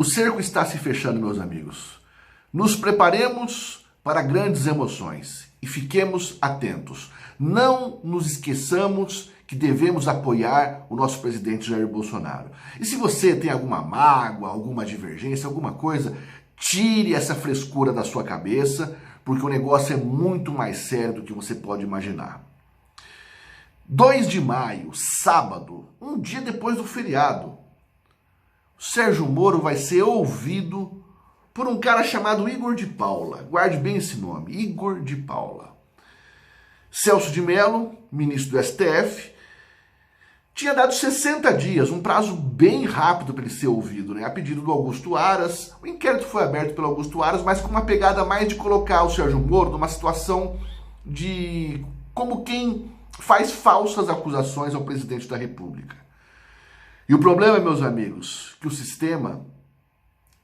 O cerco está se fechando, meus amigos. Nos preparemos para grandes emoções e fiquemos atentos. Não nos esqueçamos que devemos apoiar o nosso presidente Jair Bolsonaro. E se você tem alguma mágoa, alguma divergência, alguma coisa, tire essa frescura da sua cabeça, porque o negócio é muito mais sério do que você pode imaginar. 2 de maio, sábado, um dia depois do feriado, Sérgio Moro vai ser ouvido por um cara chamado Igor de Paula. Guarde bem esse nome, Igor de Paula. Celso de Mello, ministro do STF, tinha dado 60 dias, um prazo bem rápido para ele ser ouvido, né? A pedido do Augusto Aras. O inquérito foi aberto pelo Augusto Aras, mas com uma pegada mais de colocar o Sérgio Moro numa situação de como quem faz falsas acusações ao presidente da República. E o problema, meus amigos, que o sistema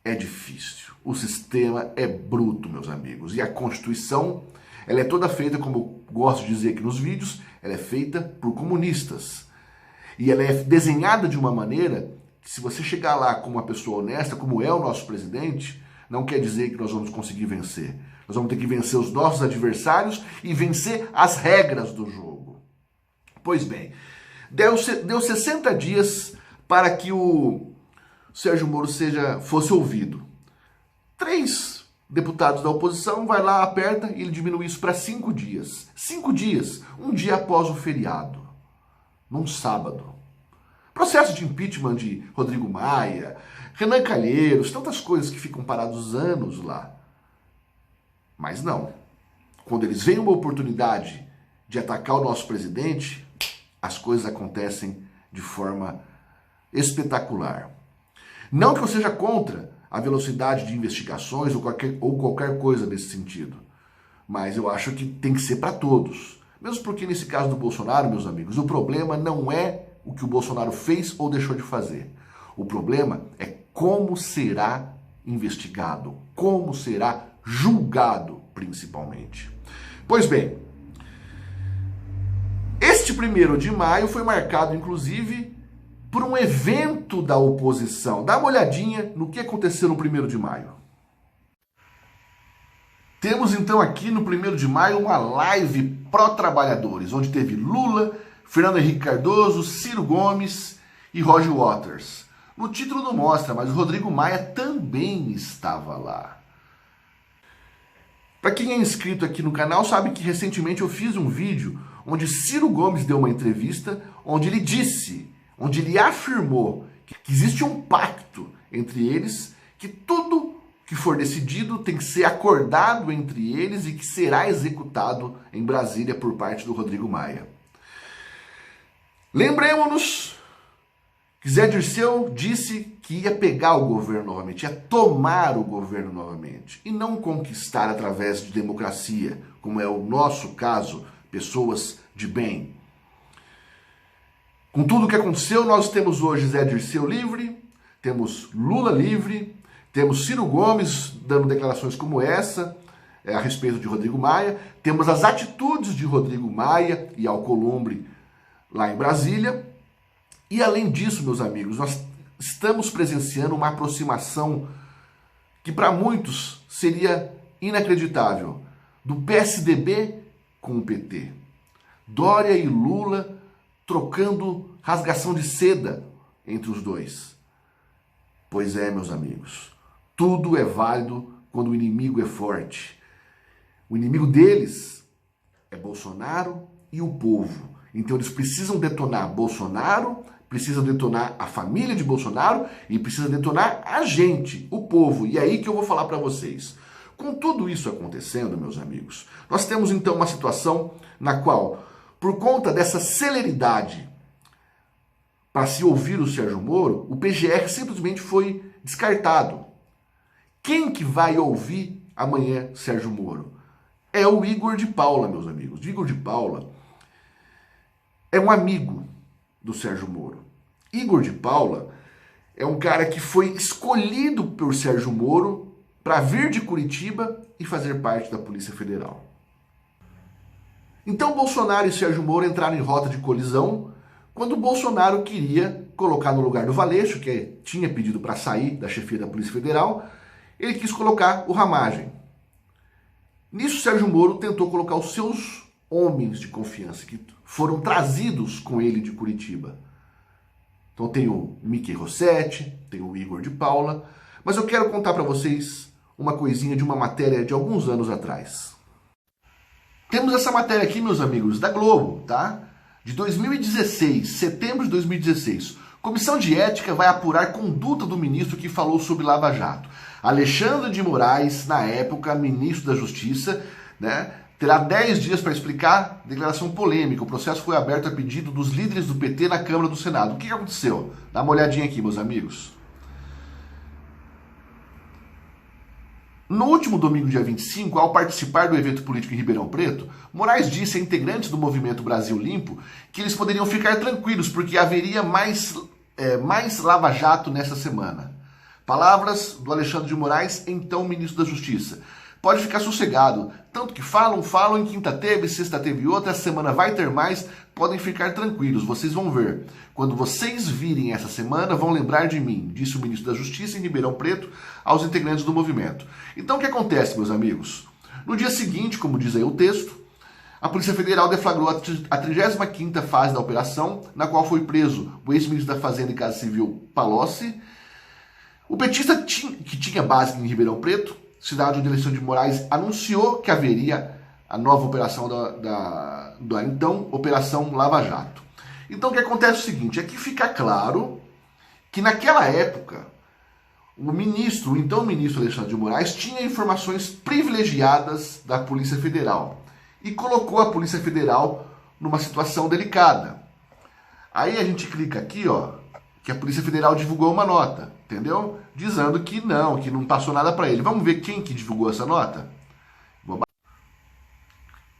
é difícil. O sistema é bruto, meus amigos. E a Constituição, ela é toda feita, como eu gosto de dizer aqui nos vídeos, ela é feita por comunistas. E ela é desenhada de uma maneira que, se você chegar lá como uma pessoa honesta, como é o nosso presidente, não quer dizer que nós vamos conseguir vencer. Nós vamos ter que vencer os nossos adversários e vencer as regras do jogo. Pois bem, deu 60 dias para que o Sérgio Moro fosse ouvido. 3 deputados da oposição vai lá, aperta e ele diminui isso para 5 dias. 5 dias, um dia após o feriado, num sábado. Processo de impeachment de Rodrigo Maia, Renan Calheiros, tantas coisas que ficam parados anos lá. Mas não. Quando eles veem uma oportunidade de atacar o nosso presidente, as coisas acontecem de forma espetacular. Não que eu seja contra a velocidade de investigações ou qualquer coisa nesse sentido, mas eu acho que tem que ser para todos. Mesmo porque nesse caso do Bolsonaro, meus amigos, o problema não é o que o Bolsonaro fez ou deixou de fazer. O problema é como será investigado, como será julgado, principalmente. Pois bem, este 1º de maio foi marcado, inclusive, por um evento da oposição. Dá uma olhadinha no que aconteceu no 1º de maio. Temos então aqui no 1º de maio uma live pró-trabalhadores, onde teve Lula, Fernando Henrique Cardoso, Ciro Gomes e Roger Waters. No título não mostra, mas o Rodrigo Maia também estava lá. Para quem é inscrito aqui no canal sabe que recentemente eu fiz um vídeo onde Ciro Gomes deu uma entrevista onde ele afirmou que existe um pacto entre eles, que tudo que for decidido tem que ser acordado entre eles e que será executado em Brasília por parte do Rodrigo Maia. Lembremos-nos que Zé Dirceu disse que ia pegar o governo novamente, ia tomar o governo novamente, e não conquistar através de democracia, como é o nosso caso, pessoas de bem. Com tudo o que aconteceu, nós temos hoje Zé Dirceu livre, temos Lula livre, temos Ciro Gomes dando declarações como essa a respeito de Rodrigo Maia, temos as atitudes de Rodrigo Maia e Alcolumbre lá em Brasília, e além disso, meus amigos, nós estamos presenciando uma aproximação que para muitos seria inacreditável, do PSDB com o PT. Dória e Lula trocando rasgação de seda entre os dois. Pois é, meus amigos, tudo é válido quando o inimigo é forte. O inimigo deles é Bolsonaro e o povo. Então eles precisam detonar Bolsonaro, precisam detonar a família de Bolsonaro e precisam detonar a gente, o povo. E é aí que eu vou falar para vocês. Com tudo isso acontecendo, meus amigos, nós temos então uma situação na qual, por conta dessa celeridade para se ouvir o Sérgio Moro, o PGR simplesmente foi descartado. Quem que vai ouvir amanhã Sérgio Moro? É o Igor de Paula, meus amigos. O Igor de Paula é um amigo do Sérgio Moro. Igor de Paula é um cara que foi escolhido por Sérgio Moro para vir de Curitiba e fazer parte da Polícia Federal. Então Bolsonaro e Sérgio Moro entraram em rota de colisão quando Bolsonaro queria colocar no lugar do Valeixo, que tinha pedido para sair da chefia da Polícia Federal, ele quis colocar o Ramagem. Nisso, Sérgio Moro tentou colocar os seus homens de confiança, que foram trazidos com ele de Curitiba. Então tem o Mickey Rossetti, tem o Igor de Paula, mas eu quero contar para vocês uma coisinha de uma matéria de alguns anos atrás. Temos essa matéria aqui, meus amigos, da Globo, tá? De 2016, setembro de 2016. Comissão de Ética vai apurar conduta do ministro que falou sobre Lava Jato. Alexandre de Moraes, na época, ministro da Justiça, né, terá 10 dias para explicar declaração polêmica. O processo foi aberto a pedido dos líderes do PT na Câmara do Senado. O que aconteceu? Dá uma olhadinha aqui, meus amigos. No último domingo, dia 25, ao participar do evento político em Ribeirão Preto, Moraes disse a integrantes do Movimento Brasil Limpo que eles poderiam ficar tranquilos porque haveria mais Lava Jato nessa semana. Palavras do Alexandre de Moraes, então ministro da Justiça. Pode ficar sossegado, tanto que falam, em quinta teve, sexta teve outra, essa semana vai ter mais, podem ficar tranquilos, vocês vão ver. Quando vocês virem essa semana, vão lembrar de mim, disse o ministro da Justiça em Ribeirão Preto aos integrantes do movimento. Então o que acontece, meus amigos? No dia seguinte, como diz aí o texto, a Polícia Federal deflagrou a 35ª fase da operação, na qual foi preso o ex-ministro da Fazenda e Casa Civil, Palocci. O petista que tinha base em Ribeirão Preto, cidade onde Alexandre de Moraes anunciou que haveria a nova operação da então Operação Lava Jato. Então o que acontece é o seguinte, aqui fica claro que naquela época o então ministro Alexandre de Moraes tinha informações privilegiadas da Polícia Federal e colocou a Polícia Federal numa situação delicada. Aí a gente clica aqui, ó, que a Polícia Federal divulgou uma nota, entendeu? Dizendo que não passou nada para ele. Vamos ver quem que divulgou essa nota?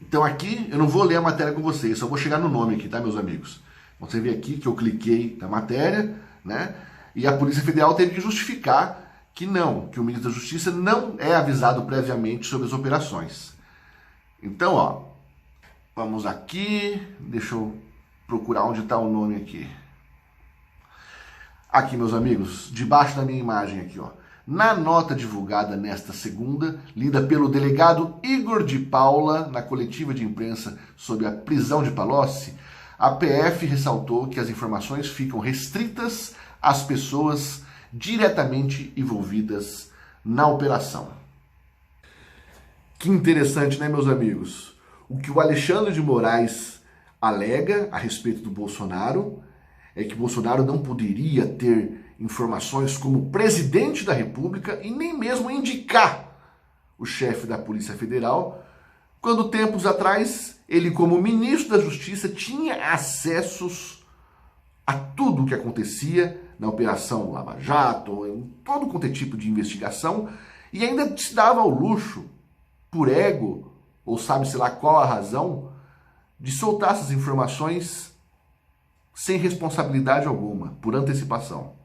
Então aqui eu não vou ler a matéria com vocês, só vou chegar no nome aqui, tá, meus amigos? Você vê aqui que eu cliquei na matéria, né? E a Polícia Federal teve que justificar que o ministro da Justiça não é avisado previamente sobre as operações. Então, ó, vamos aqui, deixa eu procurar onde está o nome aqui. Aqui, meus amigos, debaixo da minha imagem aqui, ó. Na nota divulgada nesta segunda, lida pelo delegado Igor de Paula, na coletiva de imprensa sobre a prisão de Palocci, a PF ressaltou que as informações ficam restritas às pessoas diretamente envolvidas na operação. Que interessante, né, meus amigos? O que o Alexandre de Moraes alega a respeito do Bolsonaro é que Bolsonaro não poderia ter informações como presidente da República e nem mesmo indicar o chefe da Polícia Federal, quando tempos atrás ele, como ministro da Justiça, tinha acessos a tudo o que acontecia na Operação Lava Jato, em todo quanto é tipo de investigação, e ainda se dava ao luxo, por ego, ou sabe-se lá qual a razão, de soltar essas informações sem responsabilidade alguma, por antecipação.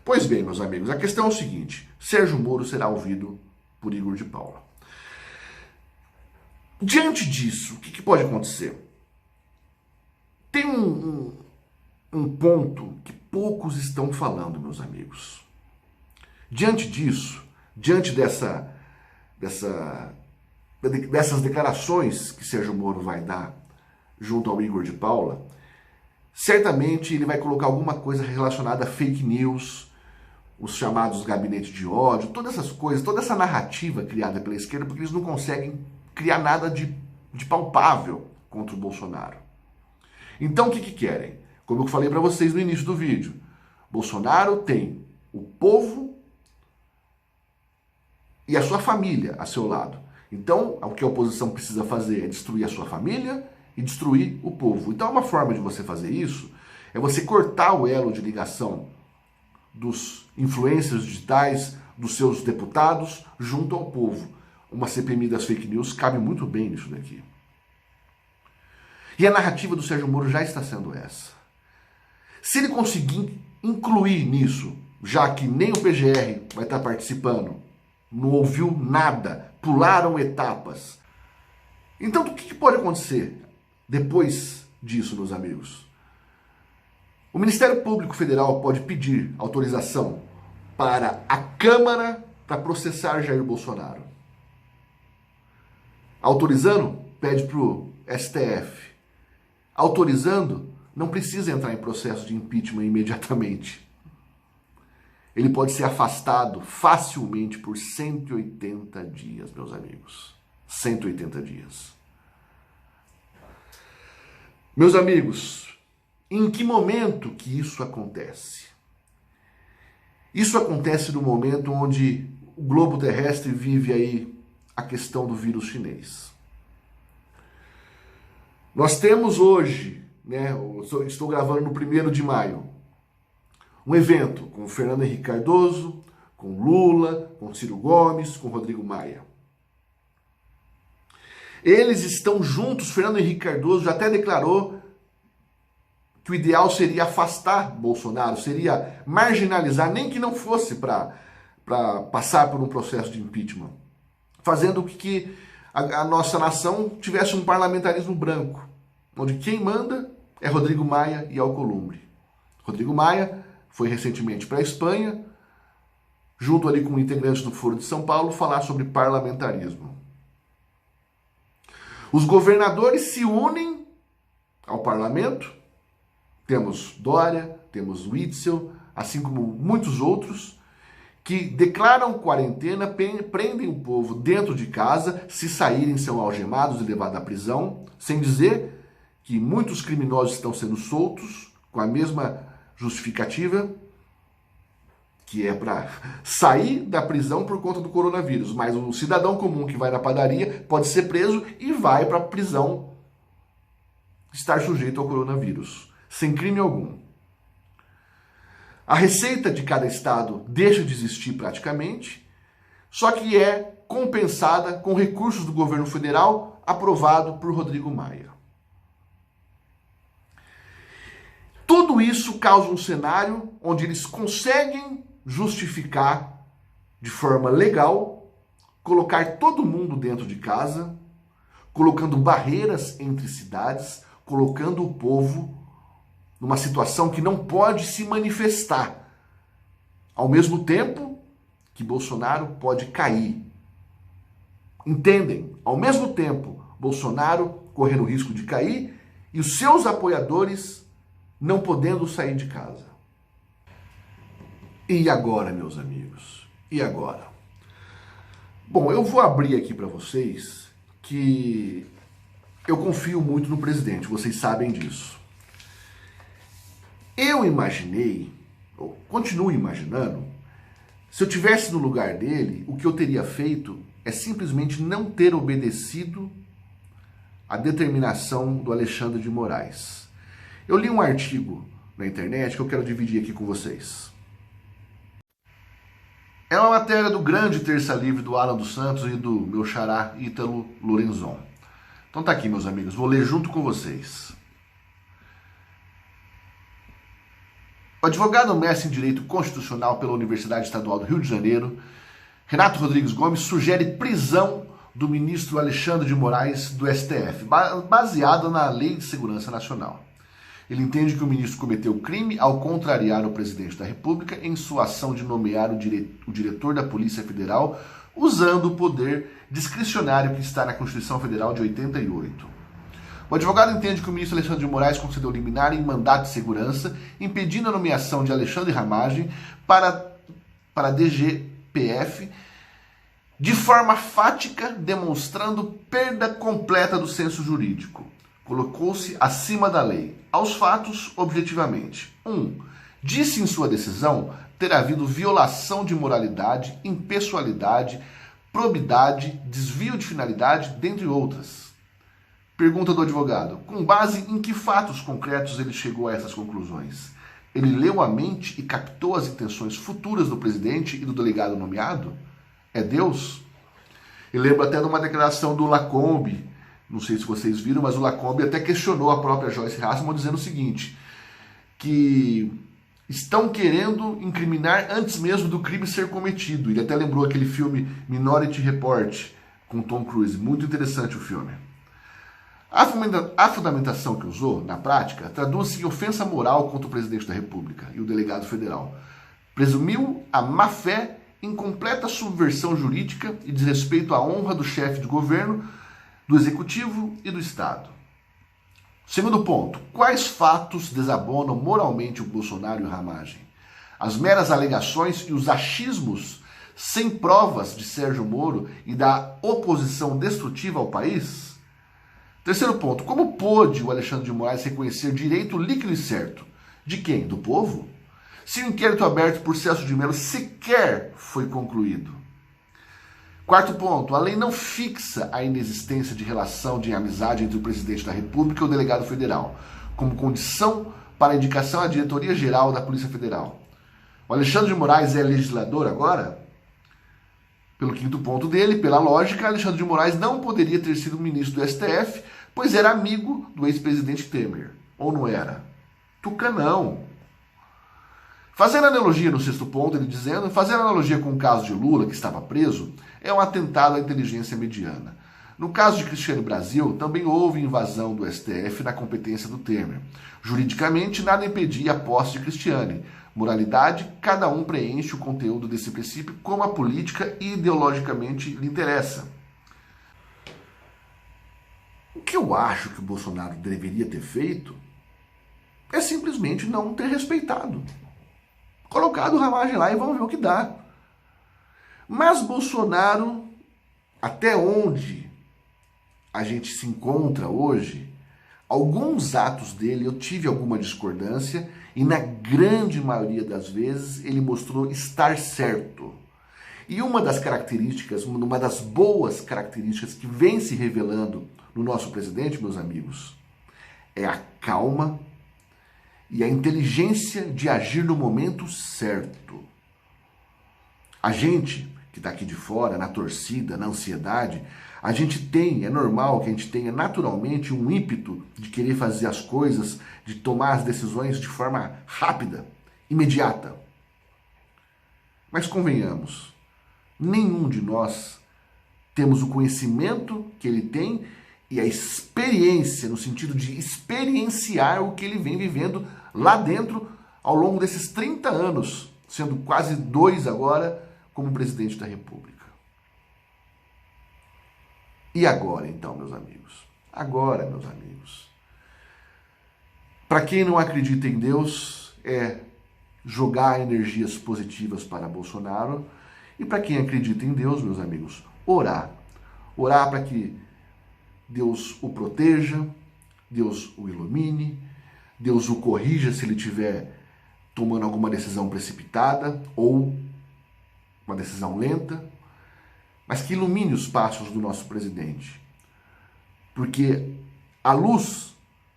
Pois bem, meus amigos, a questão é o seguinte, Sérgio Moro será ouvido por Igor de Paula. Diante disso, o que pode acontecer? Tem um ponto que poucos estão falando, meus amigos. Diante disso, diante dessas declarações que Sérgio Moro vai dar junto ao Igor de Paula, certamente ele vai colocar alguma coisa relacionada a fake news, os chamados gabinetes de ódio, todas essas coisas, toda essa narrativa criada pela esquerda, porque eles não conseguem criar nada de palpável contra o Bolsonaro. Então o que querem? Como eu falei para vocês no início do vídeo, Bolsonaro tem o povo e a sua família a seu lado. Então o que a oposição precisa fazer é destruir a sua família e destruir o povo. Então uma forma de você fazer isso é você cortar o elo de ligação dos influencers digitais, dos seus deputados, junto ao povo. Uma CPMI das fake news cabe muito bem nisso daqui. E a narrativa do Sérgio Moro já está sendo essa. Se ele conseguir incluir nisso, já que nem o PGR vai estar participando, não ouviu nada, pularam etapas. Então o que pode acontecer depois disso, meus amigos? O Ministério Público Federal pode pedir autorização para a Câmara para processar Jair Bolsonaro. Autorizando, pede para o STF. Autorizando, não precisa entrar em processo de impeachment imediatamente. Ele pode ser afastado facilmente por 180 dias, meus amigos. 180 dias. Meus amigos, em que momento que isso acontece? Isso acontece no momento onde o globo terrestre vive aí a questão do vírus chinês. Nós temos hoje, estou gravando no 1º de maio, um evento com o Fernando Henrique Cardoso, com Lula, com Ciro Gomes, com Rodrigo Maia. Eles estão juntos, Fernando Henrique Cardoso já até declarou que o ideal seria afastar Bolsonaro, seria marginalizar, nem que não fosse para passar por um processo de impeachment, fazendo com que a nossa nação tivesse um parlamentarismo branco, onde quem manda é Rodrigo Maia e Alcolumbre. Rodrigo Maia foi recentemente para a Espanha, junto ali com integrantes do Foro de São Paulo, falar sobre parlamentarismo. Os governadores se unem ao parlamento, temos Dória, temos Witzel, assim como muitos outros, que declaram quarentena, prendem o povo dentro de casa, se saírem são algemados e levados à prisão, sem dizer que muitos criminosos estão sendo soltos com a mesma justificativa, que é para sair da prisão por conta do coronavírus, mas o cidadão comum que vai na padaria pode ser preso e vai para a prisão estar sujeito ao coronavírus, sem crime algum. A receita de cada estado deixa de existir praticamente, só que é compensada com recursos do governo federal aprovado por Rodrigo Maia. Tudo isso causa um cenário onde eles conseguem justificar de forma legal, colocar todo mundo dentro de casa, colocando barreiras entre cidades, colocando o povo numa situação que não pode se manifestar. Ao mesmo tempo que Bolsonaro pode cair. Entendem? Ao mesmo tempo, Bolsonaro correndo o risco de cair e os seus apoiadores não podendo sair de casa. E agora, meus amigos? E agora? Bom, eu vou abrir aqui para vocês que eu confio muito no presidente, vocês sabem disso. Eu imaginei, ou continuo imaginando, se eu tivesse no lugar dele, o que eu teria feito é simplesmente não ter obedecido à determinação do Alexandre de Moraes. Eu li um artigo na internet que eu quero dividir aqui com vocês. É uma matéria do grande Terça Livre do Alan dos Santos e do meu xará Ítalo Lorenzon. Então tá aqui, meus amigos, vou ler junto com vocês. O advogado mestre em Direito Constitucional pela Universidade Estadual do Rio de Janeiro, Renato Rodrigues Gomes, sugere prisão do ministro Alexandre de Moraes do STF, baseado na Lei de Segurança Nacional. Ele entende que o ministro cometeu crime ao contrariar o presidente da República em sua ação de nomear o diretor da Polícia Federal usando o poder discricionário que está na Constituição Federal de 88. O advogado entende que o ministro Alexandre de Moraes concedeu liminar em mandato de segurança, impedindo a nomeação de Alexandre Ramagem para a DGPF, de forma fática, demonstrando perda completa do senso jurídico. Colocou-se acima da lei. Aos fatos, objetivamente. 1. Disse em sua decisão ter havido violação de moralidade, impessoalidade, probidade, desvio de finalidade, dentre outras. Pergunta do advogado. Com base em que fatos concretos ele chegou a essas conclusões? Ele leu a mente e captou as intenções futuras do presidente e do delegado nomeado? É Deus? Eu lembro até de uma declaração do Lacombe, não sei se vocês viram, mas o Lacombe até questionou a própria Joyce Hasselman dizendo o seguinte, que estão querendo incriminar antes mesmo do crime ser cometido. Ele até lembrou aquele filme Minority Report com Tom Cruise, muito interessante o filme. A fundamentação que usou, na prática, traduz-se em ofensa moral contra o presidente da República e o delegado federal. Presumiu a má-fé, incompleta subversão jurídica e desrespeito à honra do chefe de governo, do Executivo e do Estado. Segundo ponto, quais fatos desabonam moralmente o Bolsonaro e o Ramagem? As meras alegações e os achismos sem provas de Sérgio Moro e da oposição destrutiva ao país? Terceiro ponto, como pôde o Alexandre de Moraes reconhecer direito líquido e certo? De quem? Do povo? Se o inquérito aberto por Celso de Mello sequer foi concluído. Quarto ponto, a lei não fixa a inexistência de relação de amizade entre o presidente da República e o delegado federal, como condição para a indicação à diretoria-geral da Polícia Federal. O Alexandre de Moraes é legislador agora? Pelo quinto ponto dele, pela lógica, Alexandre de Moraes não poderia ter sido ministro do STF, pois era amigo do ex-presidente Temer. Ou não era? Tucanão. Fazendo analogia no sexto ponto, ele dizendo, fazendo analogia com o caso de Lula, que estava preso, é um atentado à inteligência mediana. No caso de Cristiano Brasil, também houve invasão do STF na competência do Temer. Juridicamente, nada impedia a posse de Cristiane. Moralidade, cada um preenche o conteúdo desse princípio como a política e ideologicamente lhe interessa. O que eu acho que o Bolsonaro deveria ter feito é simplesmente não ter respeitado. Colocado o Ramagem lá e vamos ver o que dá. Mas Bolsonaro, até onde a gente se encontra hoje, alguns atos dele eu tive alguma discordância e na grande maioria das vezes ele mostrou estar certo. E uma das características, uma das boas características que vem se revelando no nosso presidente, meus amigos, é a calma e a inteligência de agir no momento certo. A gente que está aqui de fora, na torcida, na ansiedade, a gente tem, é normal que a gente tenha naturalmente um ímpeto de querer fazer as coisas, de tomar as decisões de forma rápida, imediata. Mas convenhamos, nenhum de nós temos o conhecimento que ele tem e a experiência, no sentido de experienciar o que ele vem vivendo lá dentro ao longo desses 30 anos, sendo quase 2 agora como presidente da República. E agora, então, meus amigos? Agora, meus amigos. Para quem não acredita em Deus, é jogar energias positivas para Bolsonaro. E para quem acredita em Deus, meus amigos, orar. Orar para que Deus o proteja, Deus o ilumine, Deus o corrija se ele estiver tomando alguma decisão precipitada ou uma decisão lenta, mas que ilumine os passos do nosso presidente. Porque a luz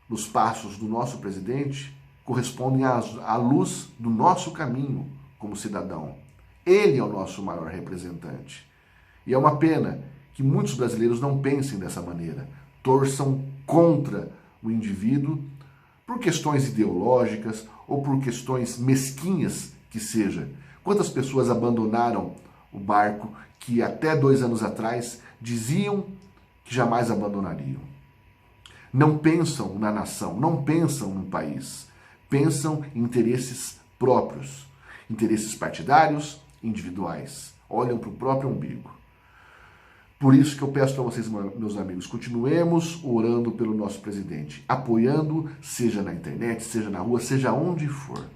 nos passos do nosso presidente correspondem à luz do nosso caminho como cidadão. Ele é o nosso maior representante. E é uma pena que muitos brasileiros não pensem dessa maneira, torçam contra o indivíduo por questões ideológicas ou por questões mesquinhas que seja. Quantas pessoas abandonaram o barco que até 2 anos atrás diziam que jamais abandonariam? Não pensam na nação, não pensam no país, pensam em interesses próprios, interesses partidários, individuais, olham para o próprio umbigo. Por isso que eu peço para vocês, meus amigos, continuemos orando pelo nosso presidente, apoiando, seja na internet, seja na rua, seja onde for.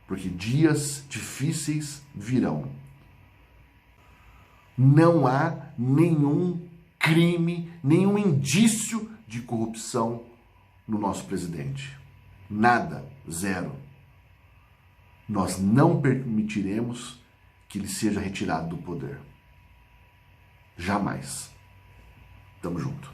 Porque dias difíceis virão. Não há nenhum crime, nenhum indício de corrupção no nosso presidente. Nada, zero. Nós não permitiremos que ele seja retirado do poder. Jamais. Tamo junto.